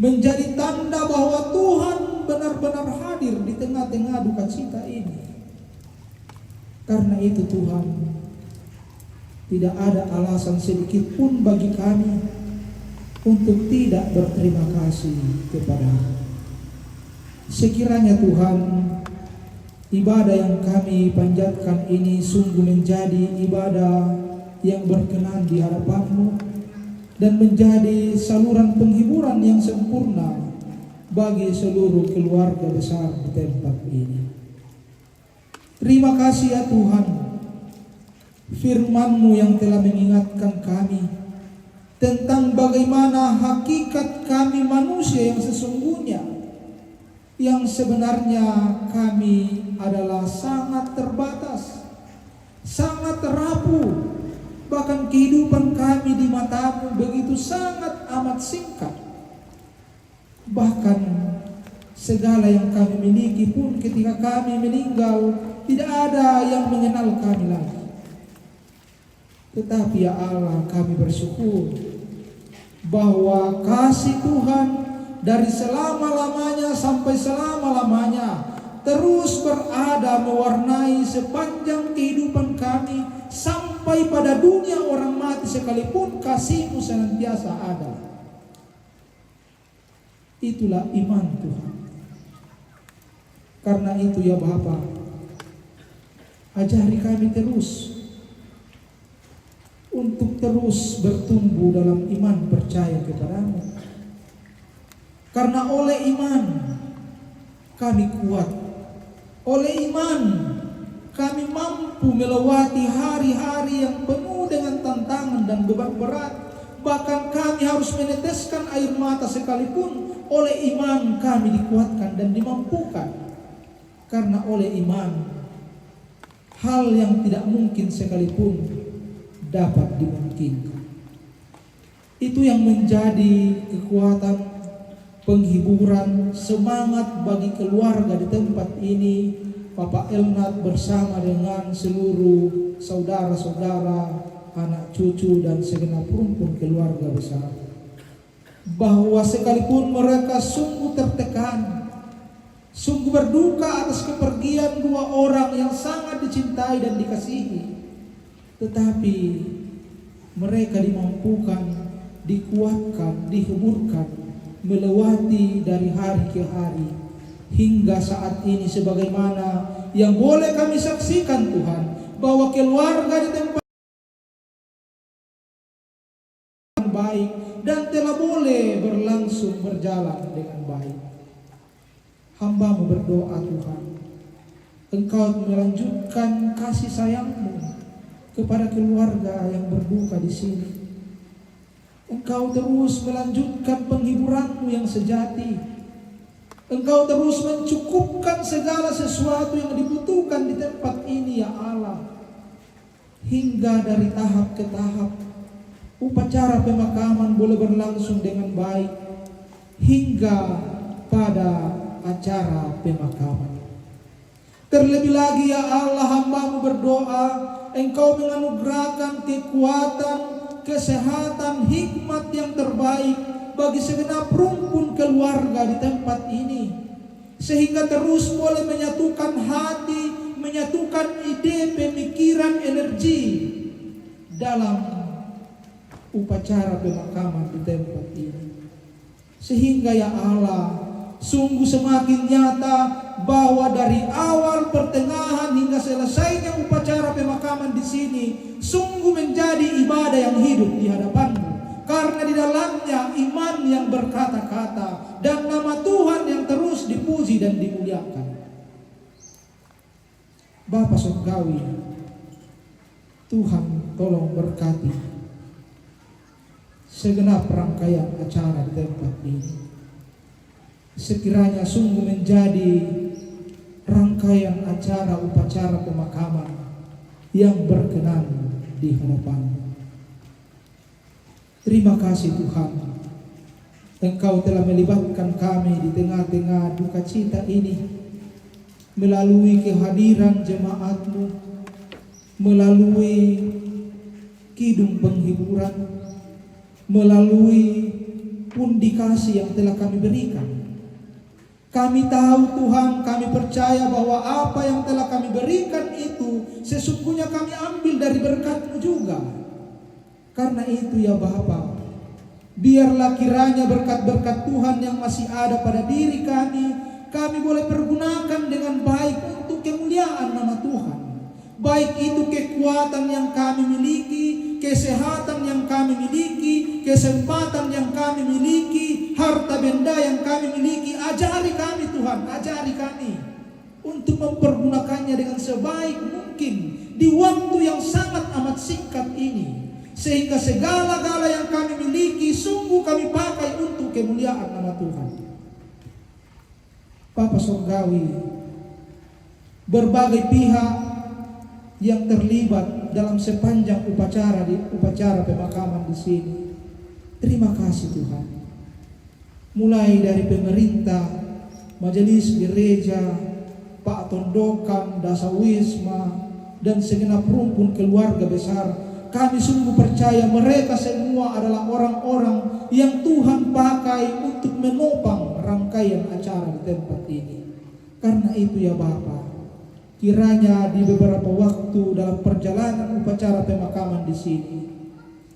menjadi tanda bahwa Tuhan benar-benar hadir di tengah-tengah duka cita ini. Karena itu Tuhan, tidak ada alasan sedikit pun bagi kami untuk tidak berterima kasih kepada-Mu. Sekiranya Tuhan, ibadah yang kami panjatkan ini sungguh menjadi ibadah yang berkenan di hadapan-Mu dan menjadi saluran penghiburan yang sempurna bagi seluruh keluarga besar di tempat ini. Terima kasih ya Tuhan, firman-Mu yang telah mengingatkan kami tentang bagaimana hakikat kami manusia yang sesungguhnya, yang sebenarnya kami adalah sangat terbatas, sangat rapuh. Bahkan kehidupan kami di mata-Mu begitu sangat amat singkat. Bahkan segala yang kami miliki pun ketika kami meninggal tidak ada yang mengenal kami lagi. Tetapi ya Allah, kami bersyukur bahwa kasih Tuhan dari selama-lamanya sampai selama-lamanya terus berada mewarnai sepanjang kehidupan kami sampai pada dunia orang mati sekalipun kasih-Mu senantiasa ada. Itulah iman Tuhan. Karena itu ya Bapa, ajari kami terus untuk terus bertumbuh dalam iman percaya kepada-Mu. Karena oleh iman kami kuat. Oleh iman kami mampu melewati hari-hari yang penuh dengan tantangan dan beban berat. Bahkan kami harus meneteskan air mata sekalipun. Oleh iman kami dikuatkan dan dimampukan. Karena oleh iman hal yang tidak mungkin sekalipun dapat dimungkinkan. Itu yang menjadi kekuatan, penghiburan, semangat bagi keluarga di tempat ini. Bapak Elnat bersama dengan seluruh saudara-saudara, anak cucu dan segenap rumpun keluarga besar. Bahwa sekalipun mereka sungguh tertekan, sungguh berduka atas kepergian dua orang yang sangat dicintai dan dikasihi, tetapi mereka dimampukan, dikuatkan, dihiburkan, melewati dari hari ke hari hingga saat ini, sebagaimana yang boleh kami saksikan Tuhan, bahwa keluarga di tempat baik dan telah boleh berlangsung berjalan dengan baik. Hamba-Mu berdoa Tuhan, Engkau melanjutkan kasih sayang-Mu kepada keluarga yang berduka di sini. Engkau terus melanjutkan penghiburan-Mu yang sejati. Engkau terus mencukupkan segala sesuatu yang dibutuhkan di tempat ini ya Allah. Hingga dari tahap ke tahap upacara pemakaman boleh berlangsung dengan baik hingga pada acara pemakaman. Terlebih lagi ya Allah, hamba-Mu berdoa Engkau menganugerahkan kekuatan, kesehatan, hikmat yang terbaik bagi segenap rumpun keluarga di tempat ini, sehingga terus boleh menyatukan hati, menyatukan ide, pemikiran, energi dalam upacara pemakaman di tempat ini. Sehingga ya Allah, sungguh semakin nyata bahwa dari awal, pertengahan hingga selesainya upacara pemakaman di sini sungguh menjadi ibadah yang hidup di hadapan-Mu. Karena di dalamnya iman yang berkata-kata dan nama Tuhan yang terus dipuji dan dimuliakan. Bapa Surgawi, Tuhan tolong berkati segenap rangkaian acara di tempat ini. Sekiranya sungguh menjadi rangkaian acara upacara pemakaman yang berkenan di hadapan-Mu. Terima kasih Tuhan, Engkau telah melibatkan kami di tengah-tengah duka cita ini melalui kehadiran jemaat-Mu, melalui kidung penghiburan, melalui pundi kasih yang telah kami berikan. Kami tahu Tuhan, kami percaya bahwa apa yang telah kami berikan itu sesungguhnya kami ambil dari berkat-Mu juga. Karena itu ya Bapa, biarlah kiranya berkat-berkat Tuhan yang masih ada pada diri kami boleh pergunakan dengan baik untuk kemuliaan nama Tuhan. Baik itu kekuatan yang kami miliki, kesehatan yang kami miliki, kesempatan yang kami miliki, harta benda yang kami miliki. Ajari kami Tuhan, ajari kami untuk mempergunakannya dengan sebaik mungkin di waktu yang sangat amat singkat ini. Sehingga segala-gala yang kami miliki sungguh kami pakai untuk kemuliaan nama Tuhan. Bapa Surgawi, berbagai pihak yang terlibat dalam sepanjang upacara pemakaman di sini, terima kasih Tuhan. Mulai dari pemerintah, majelis gereja, Pak Tondokan, Dasawisma, dan segenap rumpun keluarga besar, kami sungguh percaya mereka semua adalah orang-orang yang Tuhan pakai untuk menopang rangkaian acara di tempat ini. Karena itu ya Bapa, kiranya di beberapa waktu dalam perjalanan upacara pemakaman di sini,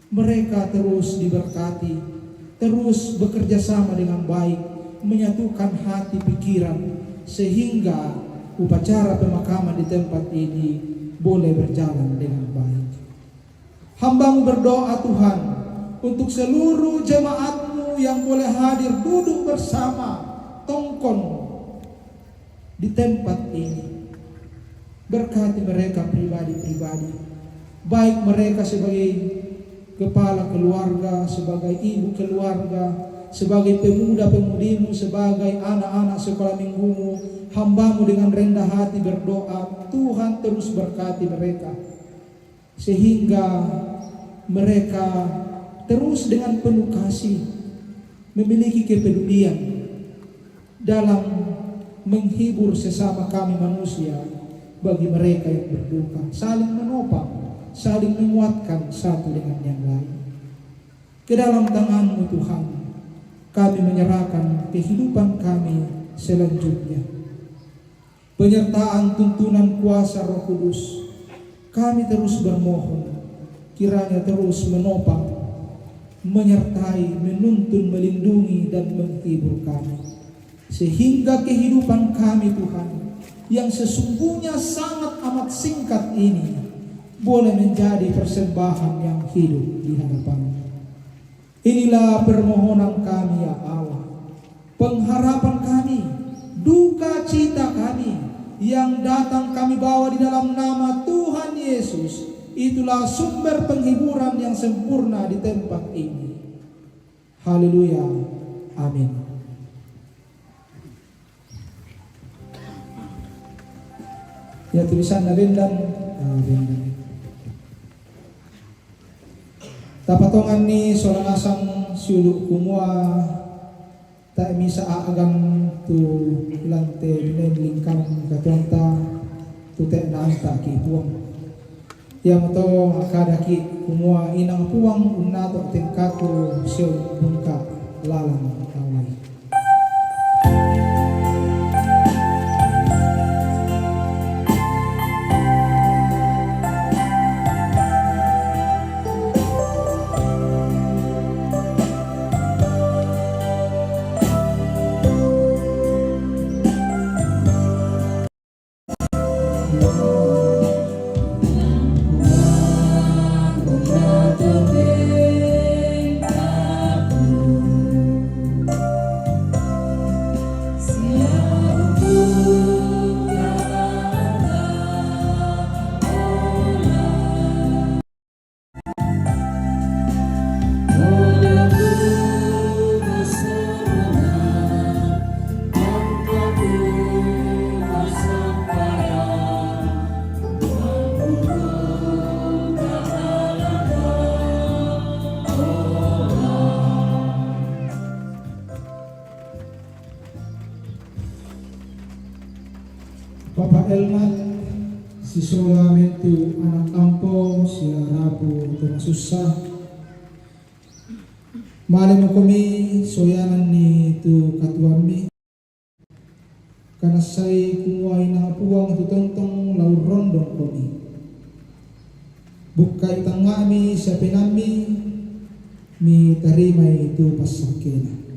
mereka terus diberkati, terus bekerja sama dengan baik, menyatukan hati pikiran, sehingga upacara pemakaman di tempat ini boleh berjalan dengan baik. Hamba-Mu berdoa Tuhan untuk seluruh jemaat-Mu yang boleh hadir duduk bersama tongkon di tempat ini. Berkati mereka pribadi-pribadi, baik mereka sebagai kepala keluarga, sebagai ibu keluarga, sebagai pemuda-pemudimu, sebagai anak-anak sekolah minggumu. Hamba-Mu dengan rendah hati berdoa, Tuhan terus berkati mereka, sehingga mereka terus dengan penuh kasih memiliki kepedulian dalam menghibur sesama kami manusia. Bagi mereka yang berduka, saling menopang, saling menguatkan satu dengan yang lain. Ke dalam tangan-Mu Tuhan, kami menyerahkan kehidupan kami selanjutnya. Penyertaan tuntunan kuasa Roh Kudus, kami terus bermohon, kiranya terus menopang, menyertai, menuntun, melindungi, dan menghibur kami. Sehingga kehidupan kami Tuhan, yang sesungguhnya sangat amat singkat ini, boleh menjadi persembahan yang hidup di hadapan-Mu. Inilah permohonan kami ya Allah, pengharapan kami, duka cita kami, yang datang kami bawa di dalam nama Tuhan Yesus. Itulah sumber penghiburan yang sempurna di tempat ini. Haleluya. Amin. Ya tulisan na bendan. Bendan. Tapatongan ni solang asang siulu kumua tak misa agang tu lante binen lingkang katuanta tu tek na anta ki puang. Yang to akadaki kumua inang puang unna to tingkaku siu bungka lalang awai. Papa Elmat, si solamente anak ampo, si Rabu Tumasusa. Malam mo kami soyanan ni tu katuami. Kanasay kumuhay na puwang tutontong laurondong kami. Bukay tangami sa pinami, mi tarimay tu pasakena.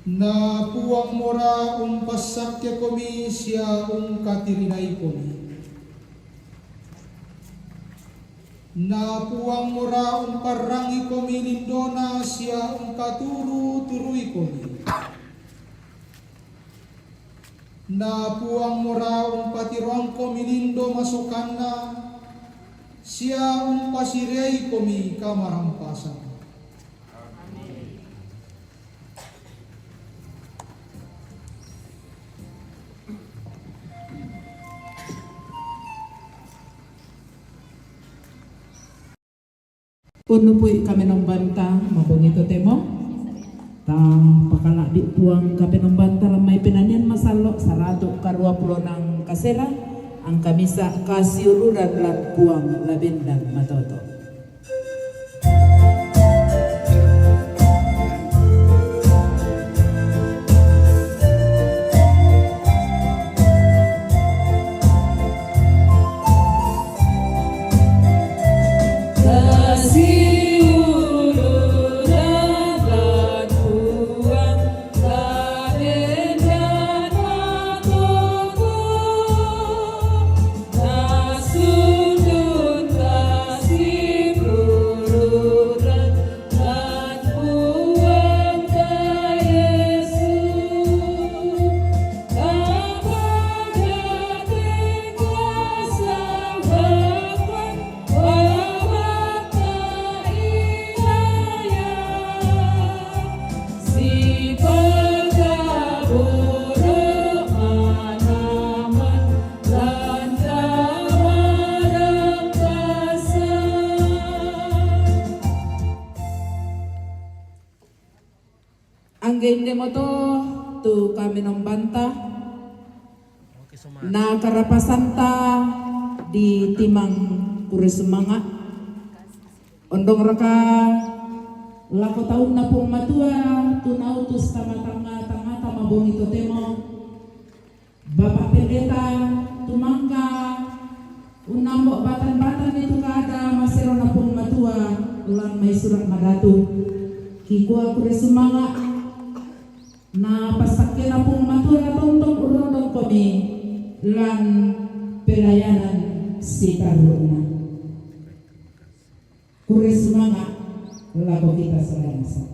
Na puwang mora pasakya komi siya katirinay komi. Na puwang mora parangi komi lindona siya katuru-turui komi. Na puwang mora patirong komi lindo masukanna siya pasirei komi kamarampasan. Puno po kami ng banta, mabong ito temo. Tang pakala di puang kami ng banta may pinanyan masalo, sarado karwa pulo ng kasera, ang kamisa kasiururan lat puang labindang matoto. Ang game mo to kami ng banta na karapasanta di timang kurisumanga ondong raka lako taon na pong matua tunautos tama-tama mabong ito temo Bapak Pendeta tumangka unambo batan-batan itu kada masiro na pong matua ulang may surat madatu kikuha kurisumanga na pasakyan na pong matura tontong urondong kami lan pelayanan si Taruna. Kuris mga lago kita sa lansa.